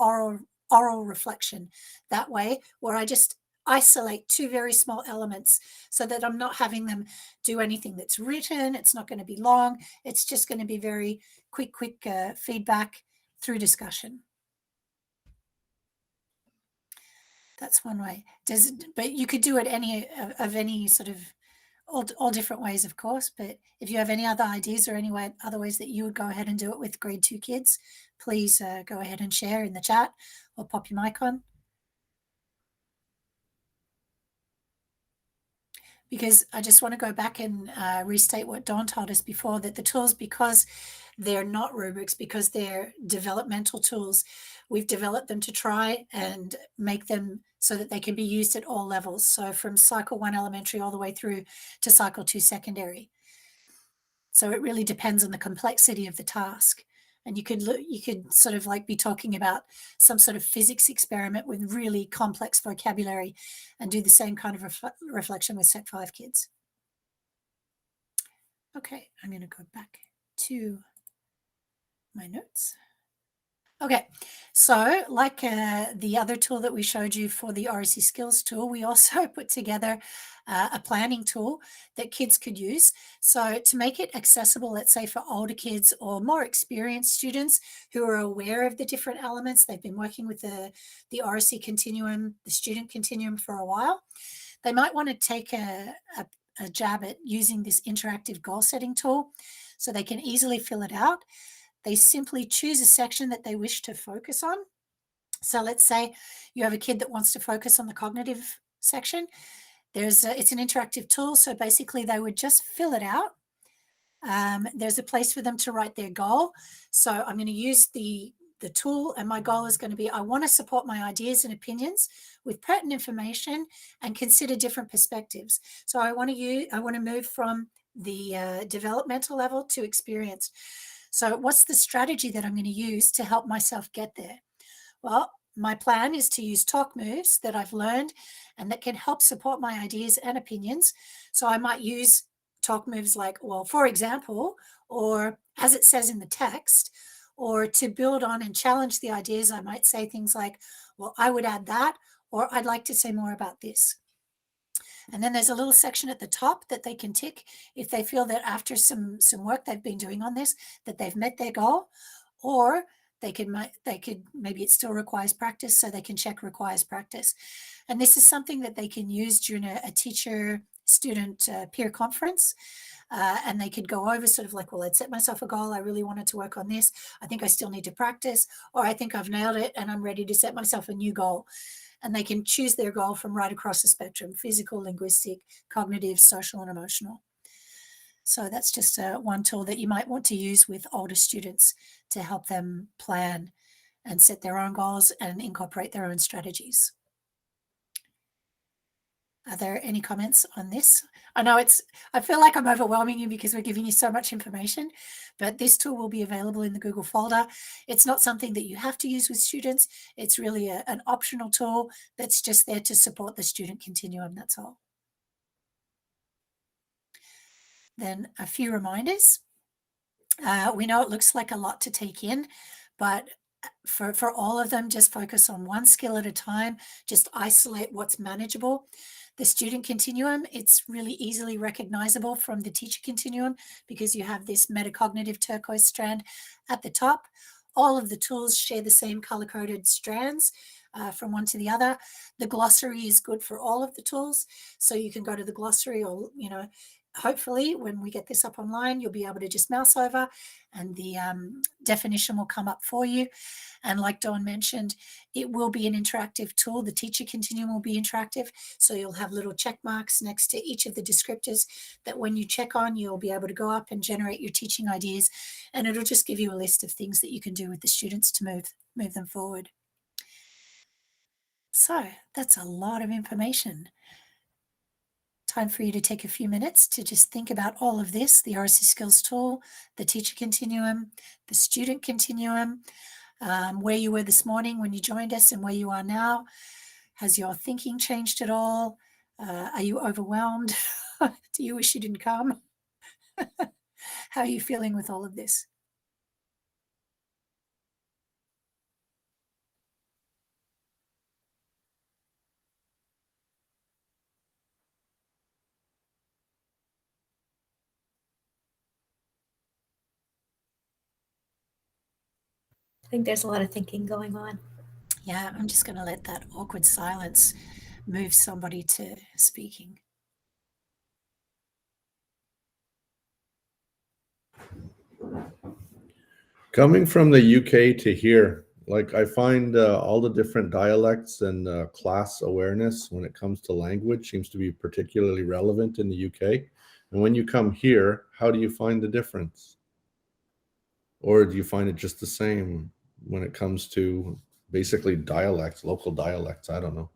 oral reflection that way, where I just isolate two very small elements so that I'm not having them do anything that's written. It's not going to be long. It's just going to be very quick feedback through discussion. That's one way. But you could do it any sort of all different ways, of course. But if you have any other ideas or other ways that you would go ahead and do it with grade 2 kids, please go ahead and share in the chat or pop your mic on. Because I just want to go back and restate what Dawn told us before, that the tools, because they're not rubrics, because they're developmental tools, we've developed them to try and make them so that they can be used at all levels. So from cycle 1 elementary all the way through to cycle 2 secondary. So it really depends on the complexity of the task. And you could sort of like be talking about some sort of physics experiment with really complex vocabulary and do the same kind of reflection with Set 5 kids. Okay, I'm going to go back to my notes. Okay, so like the other tool that we showed you for the Oracy Skills tool, we also put together a planning tool that kids could use. So to make it accessible, let's say for older kids or more experienced students who are aware of the different elements, they've been working with the Oracy Continuum, the student continuum for a while, they might want to take a jab at using this interactive goal setting tool so they can easily fill it out. They simply choose a section that they wish to focus on. So let's say you have a kid that wants to focus on the cognitive section. It's an interactive tool, so basically they would just fill it out. There's a place for them to write their goal. So I'm going to use the tool, and my goal is going to be, I want to support my ideas and opinions with pertinent information and consider different perspectives. So I want to move from the developmental level to experienced. So what's the strategy that I'm going to use to help myself get there? Well, my plan is to use talk moves that I've learned and that can help support my ideas and opinions. So I might use talk moves like, well, for example, or as it says in the text, or to build on and challenge the ideas, I might say things like, well, I would add that, or I'd like to say more about this. And then there's a little section at the top that they can tick if they feel that after some work they've been doing on this, that they've met their goal, or they could maybe it still requires practice, so they can check requires practice. And this is something that they can use during a teacher-student peer conference. And they could go over sort of like, well, I'd set myself a goal. I really wanted to work on this. I think I still need to practice, or I think I've nailed it and I'm ready to set myself a new goal. And they can choose their goal from right across the spectrum: physical, linguistic, cognitive, social, and emotional. So that's just one tool that you might want to use with older students to help them plan and set their own goals and incorporate their own strategies. Are there any comments on this? I know I feel like I'm overwhelming you because we're giving you so much information, but this tool will be available in the Google folder. It's not something that you have to use with students. It's really an optional tool that's just there to support the student continuum, that's all. Then a few reminders. We know it looks like a lot to take in, but for all of them, just focus on one skill at a time. Just isolate what's manageable. The student continuum, it's really easily recognizable from the teacher continuum because you have this metacognitive turquoise strand at the top. All of the tools share the same color-coded strands from one to the other. The glossary is good for all of the tools, so you can go to the glossary, or hopefully when we get this up online, you'll be able to just mouse over and the definition will come up for you. And like Dawn mentioned, it will be an interactive tool. The teacher continuum will be interactive. So you'll have little check marks next to each of the descriptors that when you check on, you'll be able to go up and generate your teaching ideas. And it'll just give you a list of things that you can do with the students to move them forward. So that's a lot of information. Time for you to take a few minutes to just think about all of this: the Oracy Skills tool, the teacher continuum, the student continuum, where you were this morning when you joined us and where you are now. Has your thinking changed at all? Are you overwhelmed? Do you wish you didn't come? How are you feeling with all of this? I think there's a lot of thinking going on. Yeah, I'm just going to let that awkward silence move somebody to speaking. Coming from the UK to here, like I find all the different dialects and class awareness when it comes to language seems to be particularly relevant in the UK. And when you come here, how do you find the difference? Or do you find it just the same when it comes to basically dialects, local dialects? I don't know.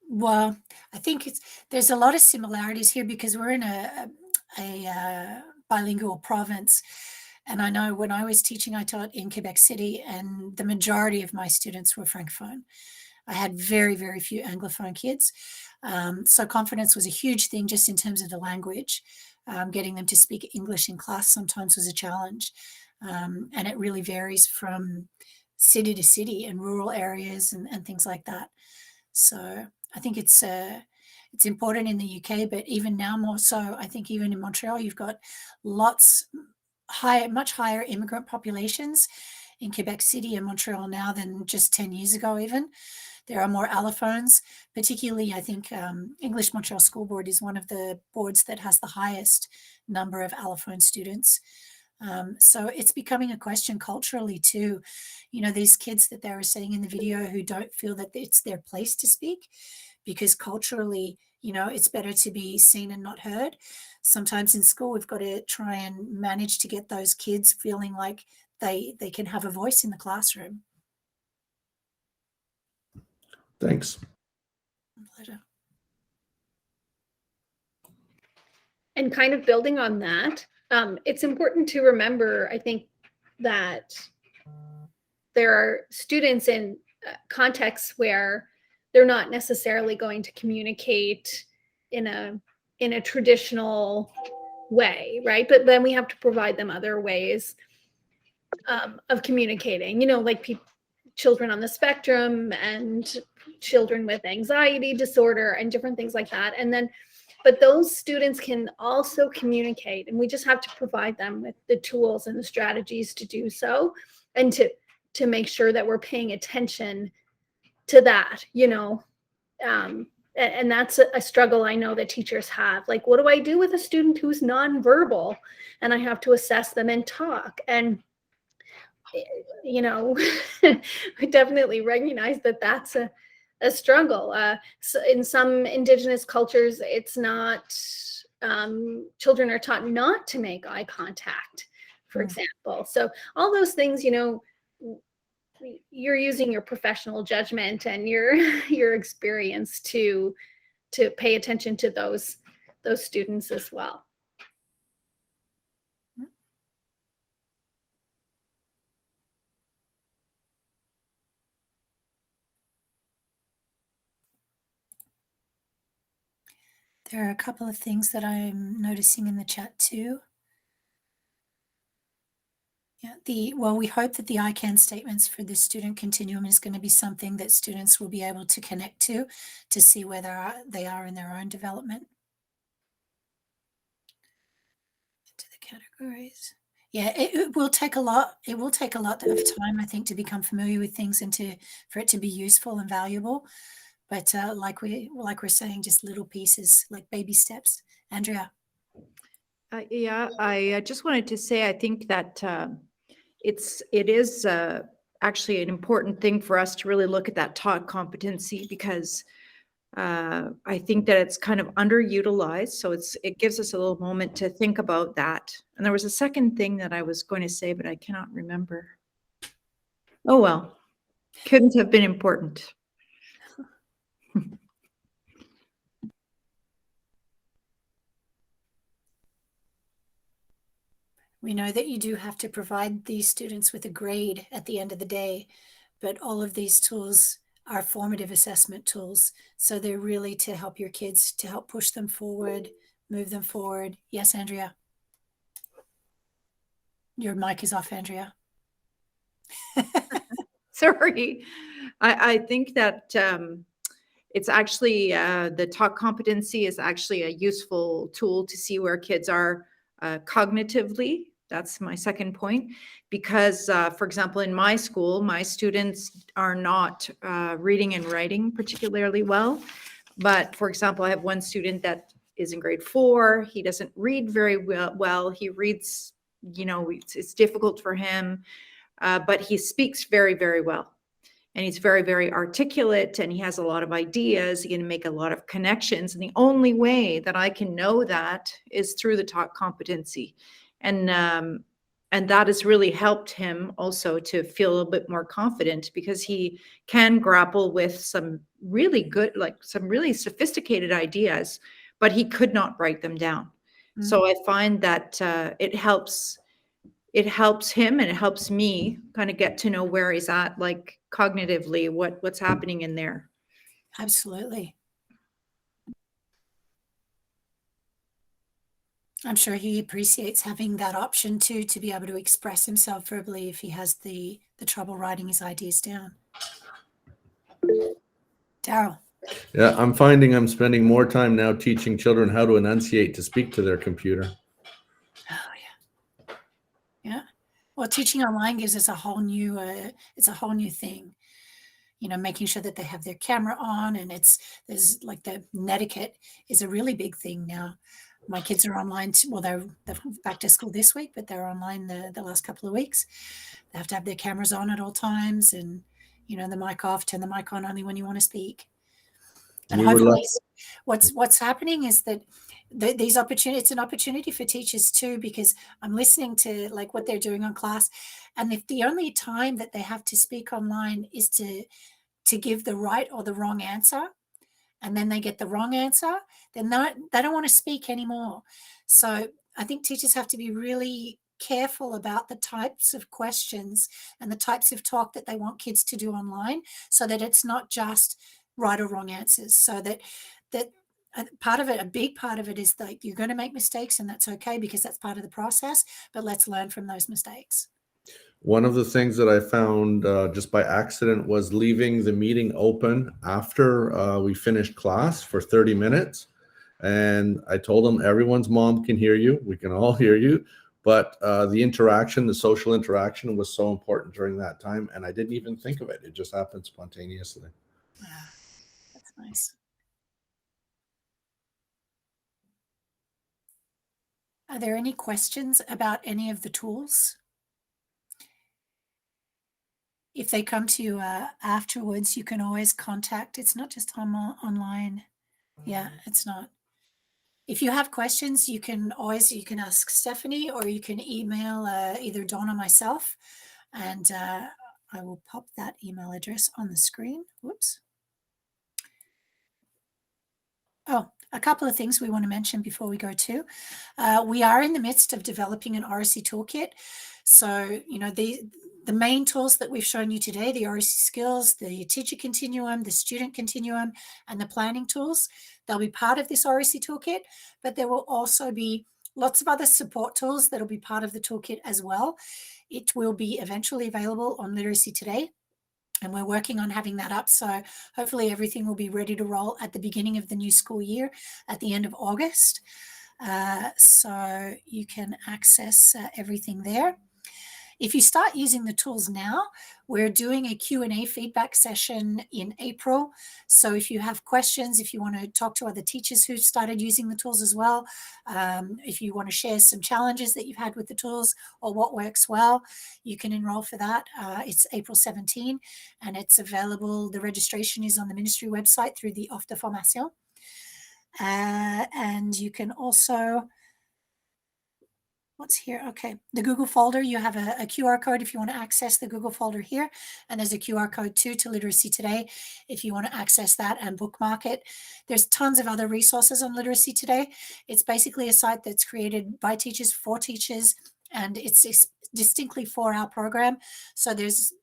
Well, I think there's a lot of similarities here because we're in a bilingual province. And I know when I was teaching, I taught in Quebec City, and the majority of my students were Francophone. I had very, very few Anglophone kids. So confidence was a huge thing just in terms of the language. Getting them to speak English in class sometimes was a challenge. And it really varies from city to city and rural areas and things like that. So I think it's important in the UK, but even now more so, I think even in Montreal, you've got much higher immigrant populations in Quebec City and Montreal now than just 10 years ago even. There are more allophones, particularly I think English Montreal School Board is one of the boards that has the highest number of allophone students. So it's becoming a question culturally too. You know, these kids that they were saying in the video who don't feel that it's their place to speak because culturally, you know, it's better to be seen and not heard. Sometimes in school, we've got to try and manage to get those kids feeling like they can have a voice in the classroom. Thanks. Pleasure. And kind of building on that, it's important to remember, I think, that there are students in contexts where they're not necessarily going to communicate in a traditional way, right? But then we have to provide them other ways of communicating, you know, like children on the spectrum and children with anxiety disorder and different things like that. And then, but those students can also communicate, and we just have to provide them with the tools and the strategies to do so, and to make sure that we're paying attention to that, you know. And that's a struggle I know that teachers have. Like, what do I do with a student who's nonverbal and I have to assess them and talk? And, you know, we definitely recognize that that's a struggle. So in some Indigenous cultures, it's not, children are taught not to make eye contact, for example. So all those things, you know, you're using your professional judgment and your experience to pay attention to those students as well. There are a couple of things that I'm noticing in the chat too. Yeah, well, we hope that the I can statements for the student continuum is going to be something that students will be able to connect to see where they are in their own development. To the categories. Yeah, it will take a lot. It will take a lot of time, I think, to become familiar with things and for it to be useful and valuable. But like we're saying, just little pieces, like baby steps. Andrea. Yeah, I just wanted to say I think that it is actually an important thing for us to really look at that talk competency, because I think that it's kind of underutilized. So it gives us a little moment to think about that. And there was a second thing that I was going to say, but I cannot remember. Oh, well, couldn't have been important. We know that you do have to provide these students with a grade at the end of the day, but all of these tools are formative assessment tools. So they're really to help your kids, to help push them forward, move them forward. Yes, Andrea. Your mic is off, Andrea. Sorry. I think that it's actually the talk competency is actually a useful tool to see where kids are cognitively. That's my second point, because, for example, in my school, my students are not reading and writing particularly well. But for example, I have one student that is in grade 4. He doesn't read very well. He reads, it's difficult for him, but he speaks very, very well. And he's very, very articulate, and he has a lot of ideas. He can make a lot of connections. And the only way that I can know that is through the talk competency. And that has really helped him also to feel a little bit more confident, because he can grapple with some really good, like some really sophisticated ideas, but he could not write them down. Mm-hmm. So I find that it helps him, and it helps me kind of get to know where he's at, like cognitively, what's happening in there. Absolutely. I'm sure he appreciates having that option too, to be able to express himself verbally if he has the trouble writing his ideas down. Daryl. Yeah, I'm finding I'm spending more time now teaching children how to enunciate to speak to their computer. Oh yeah. Yeah. Well, teaching online gives us a whole new, it's a whole new thing. Making sure that they have their camera on, and there's like the netiquette is a really big thing now. My kids are online well, they're back to school this week, but they're online the last couple of weeks. They have to have their cameras on at all times, and the mic off, turn the mic on only when you want to speak. And hopefully what's happening is that these opportunities, it's an opportunity for teachers too, because I'm listening to like what they're doing on class. And if the only time that they have to speak online is to give the right or the wrong answer, and then they get the wrong answer, then they don't want to speak anymore. So I think teachers have to be really careful about the types of questions and the types of talk that they want kids to do online, so that it's not just right or wrong answers. So that part of it, a big part of it, is like you're going to make mistakes, and that's okay, because that's part of the process, but let's learn from those mistakes. One of the things that I found just by accident was leaving the meeting open after we finished class for 30 minutes. And I told them, everyone's mom can hear you. We can all hear you. But the interaction, the social interaction was so important during that time. And I didn't even think of it. It just happened spontaneously. Yeah, that's nice. Are there any questions about any of the tools? If they come to you afterwards, you can always contact. It's not just online. Yeah, it's not. If you have questions, you can ask Stephanie, or you can email either Dawn or myself, and I will pop that email address on the screen. Whoops. Oh, a couple of things we want to mention before we go to. We are in the midst of developing an Oracy Toolkit. So, the main tools that we've shown you today, the Oracy Skills, the Teacher Continuum, the Student Continuum, and the Planning tools, they'll be part of this Oracy Toolkit, but there will also be lots of other support tools that will be part of the toolkit as well. It will be eventually available on Literacy Today, and we're working on having that up. So hopefully everything will be ready to roll at the beginning of the new school year at the end of August. So you can access everything there. If you start using the tools now, we're doing a Q&A feedback session in April. So if you have questions, if you want to talk to other teachers who've started using the tools as well, if you want to share some challenges that you've had with the tools or what works well, you can enroll for that. It's April 17, and it's available. The registration is on the ministry website through the Offre de Formation. And you can also... What's here? Okay, the Google folder, you have a QR code if you want to access the Google folder here, and there's a QR code too to Literacy Today if you want to access that and bookmark it. There's tons of other resources on Literacy Today. It's basically a site that's created by teachers for teachers, and it's distinctly for our program. So there's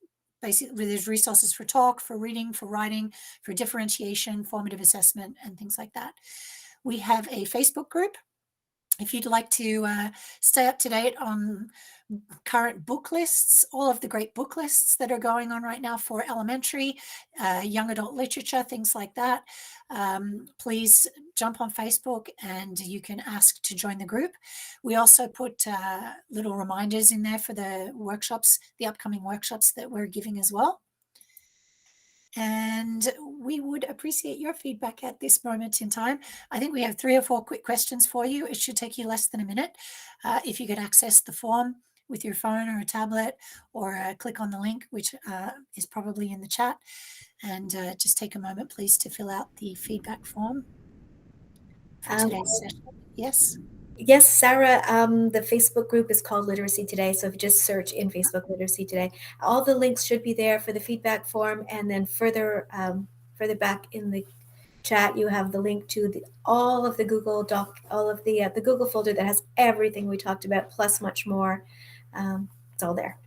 resources for talk, for reading, for writing, for differentiation, formative assessment, and things like that. We have a Facebook group. If you'd like to stay up to date on current book lists, all of the great book lists that are going on right now for elementary, young adult literature, things like that, please jump on Facebook and you can ask to join the group. We also put little reminders in there for the workshops, the upcoming workshops that we're giving as well. And we would appreciate your feedback at this moment in time. I think we have 3 or 4 quick questions for you. It should take you less than a minute. If you could access the form with your phone or a tablet, or click on the link, which is probably in the chat, and just take a moment, please, to fill out the feedback form for today's session. Yes? Yes, Sarah, the Facebook group is called Literacy Today. So if you just search in Facebook Literacy Today, all the links should be there for the feedback form. And then further back in the chat, you have the link to all of the Google Doc, all of the Google folder that has everything we talked about, plus much more. It's all there.